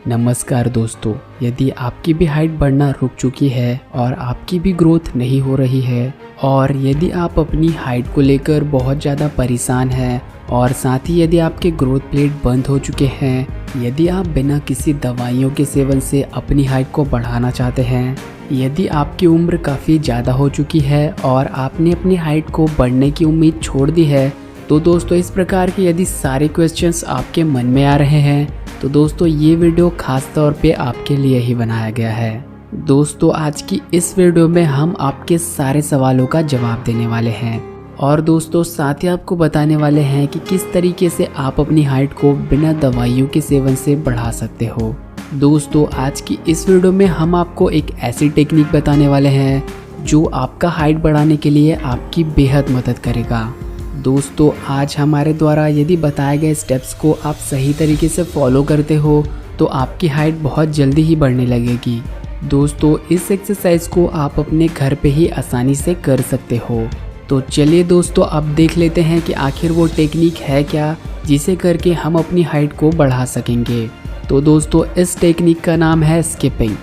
नमस्कार दोस्तों, यदि आपकी भी हाइट बढ़ना रुक चुकी है और आपकी भी ग्रोथ नहीं हो रही है और यदि आप अपनी हाइट को लेकर बहुत ज़्यादा परेशान हैं और साथ ही यदि आपके ग्रोथ प्लेट बंद हो चुके हैं, यदि आप बिना किसी दवाइयों के सेवन से अपनी हाइट को बढ़ाना चाहते हैं, यदि आपकी उम्र काफ़ी ज़्यादा हो चुकी है और आपने अपनी हाइट को बढ़ने की उम्मीद छोड़ दी है, तो दोस्तों इस प्रकार के यदि सारे क्वेश्चंस आपके मन में आ रहे हैं तो दोस्तों ये वीडियो खास तौर पे आपके लिए ही बनाया गया है। दोस्तों आज की इस वीडियो में हम आपके सारे सवालों का जवाब देने वाले हैं और दोस्तों साथ ही आपको बताने वाले हैं कि किस तरीके से आप अपनी हाइट को बिना दवाइयों के सेवन से बढ़ा सकते हो। दोस्तों आज की इस वीडियो में हम आपको एक ऐसी टेक्निक बताने वाले हैं जो आपका हाइट बढ़ाने के लिए आपकी बेहद मदद करेगा। दोस्तों आज हमारे द्वारा यदि बताए गए स्टेप्स को आप सही तरीके से फॉलो करते हो तो आपकी हाइट बहुत जल्दी ही बढ़ने लगेगी। दोस्तों इस एक्सरसाइज को आप अपने घर पे ही आसानी से कर सकते हो। तो चलिए दोस्तों अब देख लेते हैं कि आखिर वो टेक्निक है क्या जिसे करके हम अपनी हाइट को बढ़ा सकेंगे। तो दोस्तों इस टेक्निक का नाम है स्किपिंग,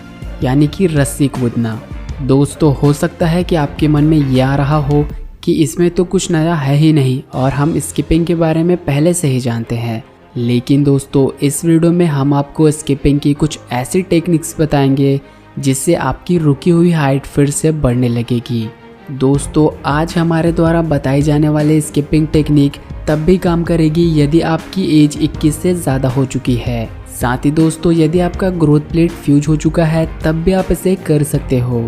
यानी कि रस्सी कूदना। दोस्तों हो सकता है कि आपके मन में ये आ रहा हो कि इसमें तो कुछ नया है ही नहीं और हम स्किपिंग के बारे में पहले से ही जानते हैं, लेकिन दोस्तों इस वीडियो में हम आपको स्किपिंग की कुछ ऐसी टेक्निक्स बताएंगे जिससे आपकी रुकी हुई हाइट फिर से बढ़ने लगेगी। दोस्तों आज हमारे द्वारा बताई जाने वाले स्किपिंग टेक्निक तब भी काम करेगी यदि आपकी एज 21 से ज़्यादा हो चुकी है। साथ ही दोस्तों यदि आपका ग्रोथ प्लेट फ्यूज हो चुका है तब भी आप इसे कर सकते हो।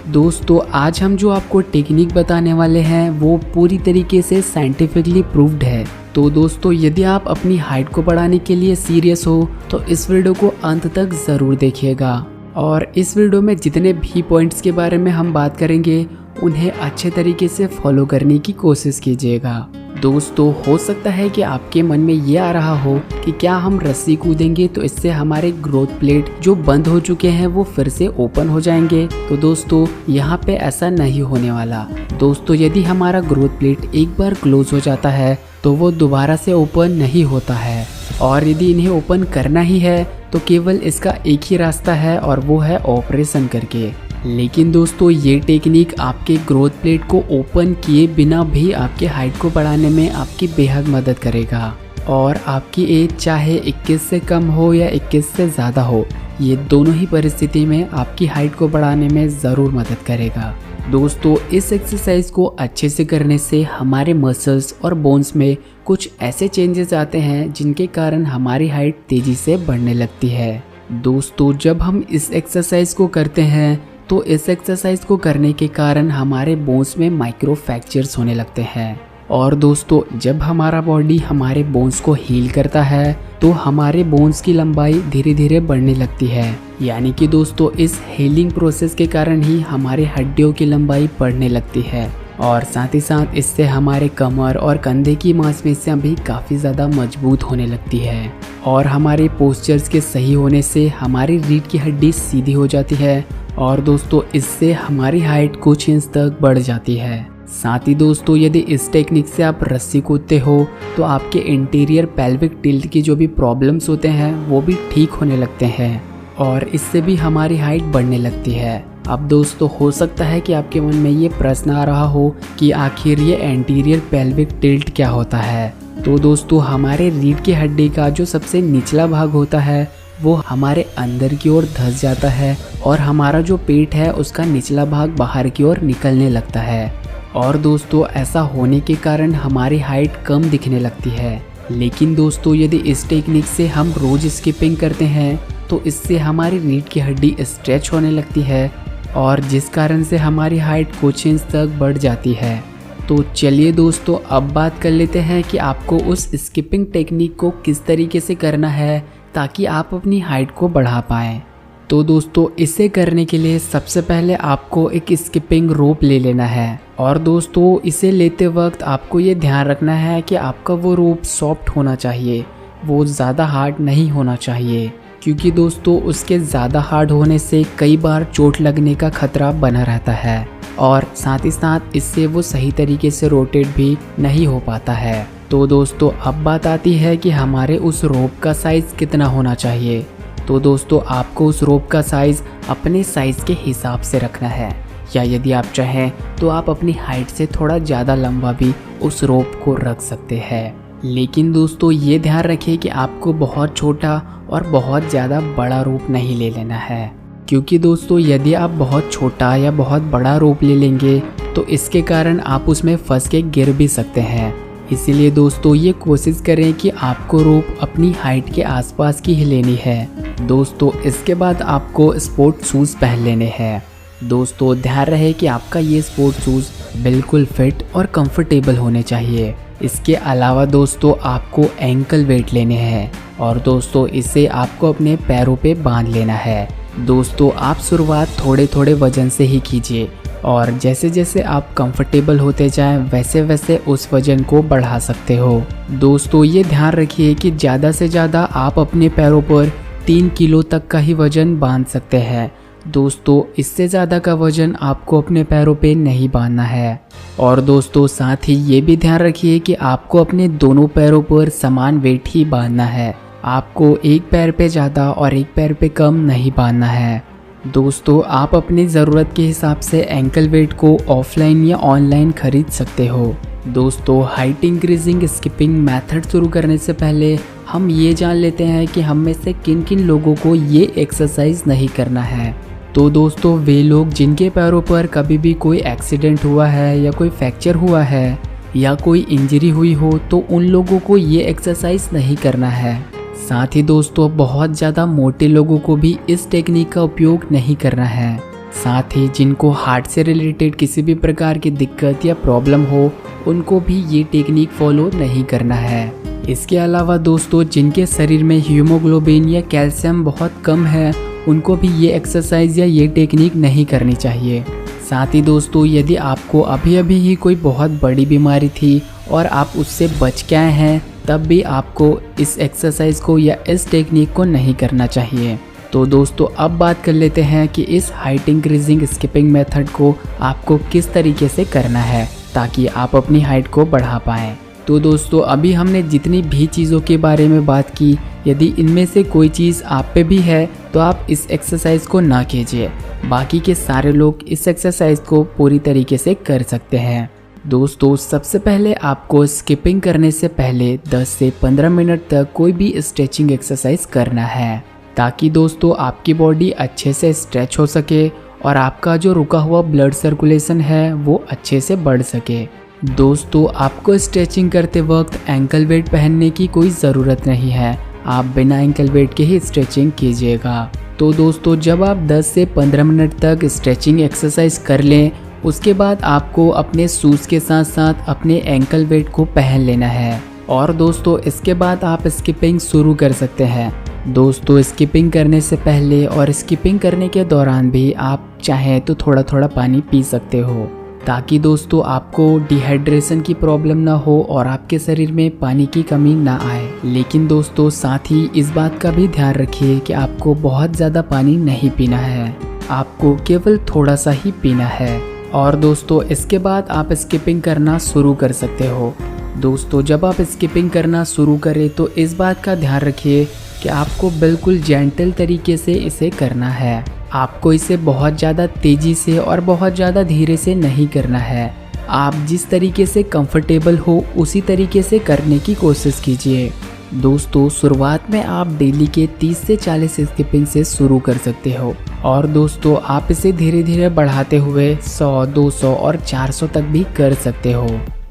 दोस्तों आज हम जो आपको टेक्निक बताने वाले हैं वो पूरी तरीके से साइंटिफिकली प्रूव्ड है। तो दोस्तों यदि आप अपनी हाइट को बढ़ाने के लिए सीरियस हो तो इस वीडियो को अंत तक ज़रूर देखिएगा और इस वीडियो में जितने भी पॉइंट्स के बारे में हम बात करेंगे उन्हें अच्छे तरीके से फॉलो करने की कोशिश कीजिएगा। दोस्तों हो सकता है कि आपके मन में ये आ रहा हो कि क्या हम रस्सी कूदेंगे तो इससे हमारे ग्रोथ प्लेट जो बंद हो चुके हैं वो फिर से ओपन हो जाएंगे। तो दोस्तों यहाँ पे ऐसा नहीं होने वाला। दोस्तों यदि हमारा ग्रोथ प्लेट एक बार क्लोज हो जाता है तो वो दोबारा से ओपन नहीं होता है और यदि इन्हें ओपन करना ही है तो केवल इसका एक ही रास्ता है और वो है ऑपरेशन करके। लेकिन दोस्तों ये टेक्निक आपके ग्रोथ प्लेट को ओपन किए बिना भी आपके हाइट को बढ़ाने में आपकी बेहद मदद करेगा और आपकी एज चाहे 21 से कम हो या 21 से ज़्यादा हो, ये दोनों ही परिस्थिति में आपकी हाइट को बढ़ाने में ज़रूर मदद करेगा। दोस्तों इस एक्सरसाइज को अच्छे से करने से हमारे मसल्स और बोन्स में कुछ ऐसे चेंजेस आते हैं जिनके कारण हमारी हाइट तेज़ी से बढ़ने लगती है। दोस्तों जब हम इस एक्सरसाइज को करते हैं तो इस एक्सरसाइज को करने के कारण हमारे बोन्स में माइक्रो फ्रैक्चर्स होने लगते हैं और दोस्तों जब हमारा बॉडी हमारे बोन्स को हील करता है तो हमारे बोन्स की लंबाई धीरे धीरे बढ़ने लगती है। यानी कि दोस्तों इस हीलिंग प्रोसेस के कारण ही हमारे हड्डियों की लंबाई बढ़ने लगती है और साथ ही साथ इससे हमारे कमर और कंधे की मांसपेशियां भी काफ़ी ज़्यादा मजबूत होने लगती है और हमारे पोस्चर्स के सही होने से हमारी रीढ़ की हड्डी सीधी हो जाती है और दोस्तों इससे हमारी हाइट कुछ इंच तक बढ़ जाती है। साथ ही दोस्तों यदि इस टेक्निक से आप रस्सी कूदते हो तो आपके इंटीरियर पेल्विक टिल्ट की जो भी प्रॉब्लम्स होते हैं वो भी ठीक होने लगते हैं और इससे भी हमारी हाइट बढ़ने लगती है। अब दोस्तों हो सकता है कि आपके मन में ये प्रश्न आ रहा हो कि आखिर ये एंटीरियर पेल्विक टिल्ट क्या होता है। तो दोस्तों हमारे रीढ़ की हड्डी का जो सबसे निचला भाग होता है वो हमारे अंदर की ओर धंस जाता है और हमारा जो पेट है उसका निचला भाग बाहर की ओर निकलने लगता है और दोस्तों ऐसा होने के कारण हमारी हाइट कम दिखने लगती है। लेकिन दोस्तों यदि इस टेक्निक से हम रोज स्किपिंग करते हैं तो इससे हमारी रीढ़ की हड्डी स्ट्रेच होने लगती है और जिस कारण से हमारी हाइट कुछ इंच तक बढ़ जाती है। तो चलिए दोस्तों अब बात कर लेते हैं कि आपको उस स्किपिंग टेक्निक को किस तरीके से करना है ताकि आप अपनी हाइट को बढ़ा पाएँ। तो दोस्तों इसे करने के लिए सबसे पहले आपको एक स्किपिंग रोप ले लेना है और दोस्तों इसे लेते वक्त आपको ये ध्यान रखना है कि आपका वो रोप सॉफ्ट होना चाहिए, वो ज़्यादा हार्ड नहीं होना चाहिए क्योंकि दोस्तों उसके ज़्यादा हार्ड होने से कई बार चोट लगने का खतरा बना रहता है और साथ ही साथ इससे वो सही तरीके से रोटेट भी नहीं हो पाता है। तो दोस्तों अब बात आती है कि हमारे उस रोप का साइज़ कितना होना चाहिए। तो दोस्तों आपको उस रोप का साइज़ अपने साइज़ के हिसाब से रखना है, या यदि आप चाहें तो आप अपनी हाइट से थोड़ा ज़्यादा लंबा भी उस रोप को रख सकते हैं। लेकिन दोस्तों ये ध्यान रखिए कि आपको बहुत छोटा और बहुत ज़्यादा बड़ा रोप नहीं ले लेना है, क्योंकि दोस्तों यदि आप बहुत छोटा या बहुत बड़ा रोप ले लेंगे तो इसके कारण आप उसमें फंस के गिर भी सकते हैं। इसीलिए दोस्तों ये कोशिश करें कि आपको रोप अपनी हाइट के आसपास की ही लेनी है। दोस्तों इसके बाद आपको स्पोर्ट शूज़ पहन लेने हैं। दोस्तों ध्यान रहे कि आपका ये स्पोर्ट शूज़ बिल्कुल फिट और कंफर्टेबल होने चाहिए। इसके अलावा दोस्तों आपको एंकल वेट लेने हैं और दोस्तों इसे आपको अपने पैरों पे बांध लेना है। दोस्तों आप शुरुआत थोड़े थोड़े वजन से ही कीजिए और जैसे जैसे आप कंफर्टेबल होते जाएं वैसे वैसे उस वजन को बढ़ा सकते हो। दोस्तों ये ध्यान रखिए कि ज़्यादा से ज़्यादा आप अपने पैरों पर 3 किलो तक का ही वजन बांध सकते हैं। दोस्तों इससे ज़्यादा का वजन आपको अपने पैरों पे नहीं बांधना है। और दोस्तों साथ ही ये भी ध्यान रखिए कि आपको अपने दोनों पैरों पर समान वेट ही बांधना है। आपको एक पैर पे ज़्यादा और एक पैर पे कम नहीं बांधना है। दोस्तों आप अपनी ज़रूरत के हिसाब से एंकल वेट को ऑफलाइन या ऑनलाइन खरीद सकते हो। दोस्तों हाइट इंक्रीजिंग स्किपिंग मेथड शुरू करने से पहले हम ये जान लेते हैं कि हम में से किन किन लोगों को ये एक्सरसाइज नहीं करना है। तो दोस्तों वे लोग जिनके पैरों पर कभी भी कोई एक्सीडेंट हुआ है या कोई फ्रैक्चर हुआ है या कोई इंजरी हुई हो तो उन लोगों को ये एक्सरसाइज नहीं करना है। साथ ही दोस्तों बहुत ज़्यादा मोटे लोगों को भी इस टेक्निक का उपयोग नहीं करना है। साथ ही जिनको हार्ट से रिलेटेड किसी भी प्रकार की दिक्कत या प्रॉब्लम हो उनको भी ये टेक्निक फॉलो नहीं करना है। इसके अलावा दोस्तों जिनके शरीर में हीमोग्लोबिन या कैल्शियम बहुत कम है उनको भी ये एक्सरसाइज या ये टेक्निक नहीं करनी चाहिए। साथ ही दोस्तों यदि आपको अभी अभी ही कोई बहुत बड़ी बीमारी थी और आप उससे बच के आए हैं तब भी आपको इस एक्सरसाइज को या इस टेक्निक को नहीं करना चाहिए। तो दोस्तों अब बात कर लेते हैं कि इस हाइट इंक्रीजिंग स्किपिंग मेथड को आपको किस तरीके से करना है ताकि आप अपनी हाइट को बढ़ा पाएँ। तो दोस्तों अभी हमने जितनी भी चीज़ों के बारे में बात की, यदि इनमें से कोई चीज़ आप पे भी है तो आप इस एक्सरसाइज को ना कीजिए। बाकी के सारे लोग इस एक्सरसाइज को पूरी तरीके से कर सकते हैं। दोस्तों सबसे पहले आपको स्किपिंग करने से पहले 10 से 15 मिनट तक कोई भी स्ट्रेचिंग एक्सरसाइज करना है ताकि दोस्तों आपकी बॉडी अच्छे से स्ट्रेच हो सके और आपका जो रुका हुआ ब्लड सर्कुलेशन है वो अच्छे से बढ़ सके। दोस्तों आपको स्ट्रेचिंग करते वक्त एंकल वेट पहनने की कोई ज़रूरत नहीं है, आप बिना एंकल वेट के ही स्ट्रेचिंग कीजिएगा। तो दोस्तों जब आप 10 से 15 मिनट तक स्ट्रेचिंग एक्सरसाइज कर लें उसके बाद आपको अपने शूज़ के साथ साथ अपने एंकल वेट को पहन लेना है और दोस्तों इसके बाद आप स्किपिंग शुरू कर सकते हैं। दोस्तों स्किपिंग करने से पहले और स्किपिंग करने के दौरान भी आप चाहें तो थोड़ा थोड़ा पानी पी सकते हो ताकि दोस्तों आपको डिहाइड्रेशन की प्रॉब्लम ना हो और आपके शरीर में पानी की कमी ना आए। लेकिन दोस्तों साथ ही इस बात का भी ध्यान रखिए कि आपको बहुत ज़्यादा पानी नहीं पीना है, आपको केवल थोड़ा सा ही पीना है। और दोस्तों इसके बाद आप स्किपिंग करना शुरू कर सकते हो। दोस्तों जब आप स्किपिंग करना शुरू करें तो इस बात का ध्यान रखिए कि आपको बिल्कुल जेंटल तरीके से इसे करना है। आपको इसे बहुत ज़्यादा तेज़ी से और बहुत ज़्यादा धीरे से नहीं करना है। आप जिस तरीके से कंफर्टेबल हो उसी तरीके से करने की कोशिश कीजिए। दोस्तों शुरुआत में आप डेली के 30 से 40 स्किपिंग से शुरू कर सकते हो और दोस्तों आप इसे धीरे धीरे बढ़ाते हुए 100, 200 और 400 तक भी कर सकते हो।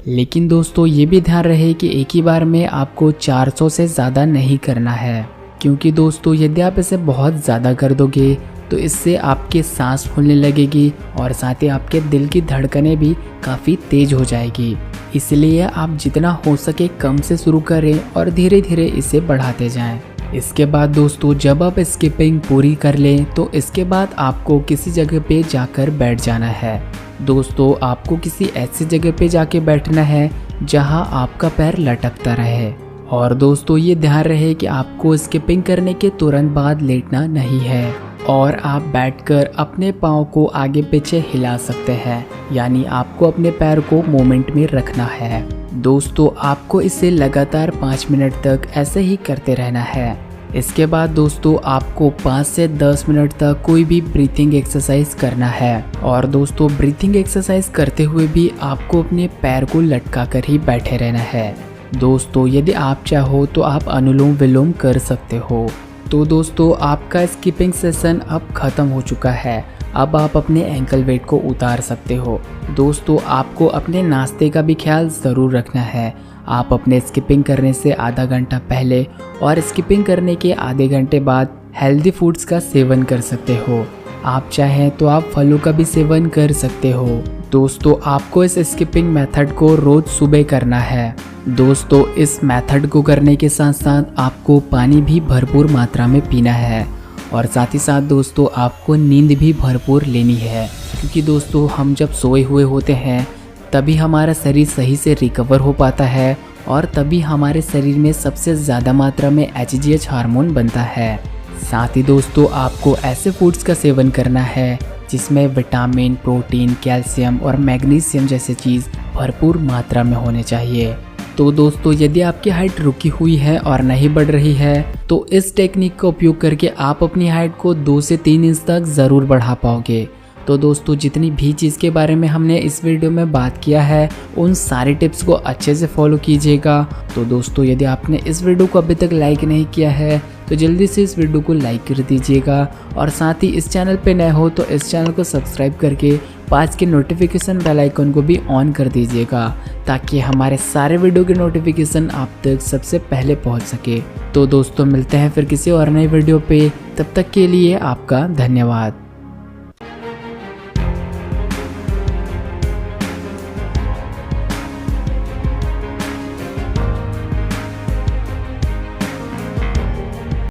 लेकिन दोस्तों ये भी ध्यान रहे कि एक ही बार में आपको 400 से ज़्यादा नहीं करना है, क्योंकि दोस्तों यदि आप इसे बहुत ज़्यादा कर दोगे तो इससे आपके सांस फूलने लगेगी और साथ ही आपके दिल की धड़कनें भी काफ़ी तेज़ हो जाएगी। इसलिए आप जितना हो सके कम से शुरू करें और धीरे धीरे इसे बढ़ाते जाएं। इसके बाद दोस्तों जब आप स्किपिंग पूरी कर लें तो इसके बाद आपको किसी जगह पे जाकर बैठ जाना है। दोस्तों आपको किसी ऐसी जगह पे जाके बैठना है जहां आपका पैर लटकता रहे। और दोस्तों ये ध्यान रहे कि आपको स्किपिंग करने के तुरंत बाद लेटना नहीं है और आप बैठकर अपने पाँव को आगे पीछे हिला सकते हैं, यानी आपको अपने पैर को मोमेंट में रखना है। दोस्तों आपको इसे लगातार 5 मिनट तक ऐसे ही करते रहना है। इसके बाद दोस्तों आपको 5 से 10 मिनट तक कोई भी ब्रीथिंग एक्सरसाइज करना है। और दोस्तों ब्रीथिंग एक्सरसाइज करते हुए भी आपको अपने पैर को लटका कर ही बैठे रहना है। दोस्तों यदि आप चाहो तो आप अनुलोम विलोम कर सकते हो। तो दोस्तों आपका स्किपिंग सेशन अब ख़त्म हो चुका है। अब आप अपने एंकल वेट को उतार सकते हो। दोस्तों आपको अपने नाश्ते का भी ख्याल ज़रूर रखना है। आप अपने स्किपिंग करने से आधा घंटा पहले और स्किपिंग करने के आधे घंटे बाद हेल्दी फूड्स का सेवन कर सकते हो। आप चाहें तो आप फलों का भी सेवन कर सकते हो। दोस्तों आपको इस स्किपिंग मेथड को रोज़ सुबह करना है। दोस्तों इस मेथड को करने के साथ साथ आपको पानी भी भरपूर मात्रा में पीना है और साथ ही साथ दोस्तों आपको नींद भी भरपूर लेनी है, क्योंकि दोस्तों हम जब सोए हुए होते हैं तभी हमारा शरीर सही से रिकवर हो पाता है और तभी हमारे शरीर में सबसे ज़्यादा मात्रा में HGH हार्मोन बनता है। साथ ही दोस्तों आपको ऐसे फूड्स का सेवन करना है जिसमें विटामिन, प्रोटीन, कैल्शियम और मैग्नीशियम जैसे चीज़ भरपूर मात्रा में होने चाहिए। तो दोस्तों यदि आपकी हाइट रुकी हुई है और नहीं बढ़ रही है तो इस टेक्निक का उपयोग करके आप अपनी हाइट को 2 से 3 इंच तक ज़रूर बढ़ा पाओगे। तो दोस्तों जितनी भी चीज़ के बारे में हमने इस वीडियो में बात किया है उन सारे टिप्स को अच्छे से फॉलो कीजिएगा। तो दोस्तों यदि आपने इस वीडियो को अभी तक लाइक नहीं किया है तो जल्दी से इस वीडियो को लाइक कर दीजिएगा और साथ ही इस चैनल पे नए हो तो इस चैनल को सब्सक्राइब करके पास के नोटिफिकेशन बेल आइकन को भी ऑन कर दीजिएगा, ताकि हमारे सारे वीडियो के नोटिफिकेशन आप तक सबसे पहले पहुंच सके। तो दोस्तों मिलते हैं फिर किसी और नए वीडियो पे, तब तक के लिए आपका धन्यवाद।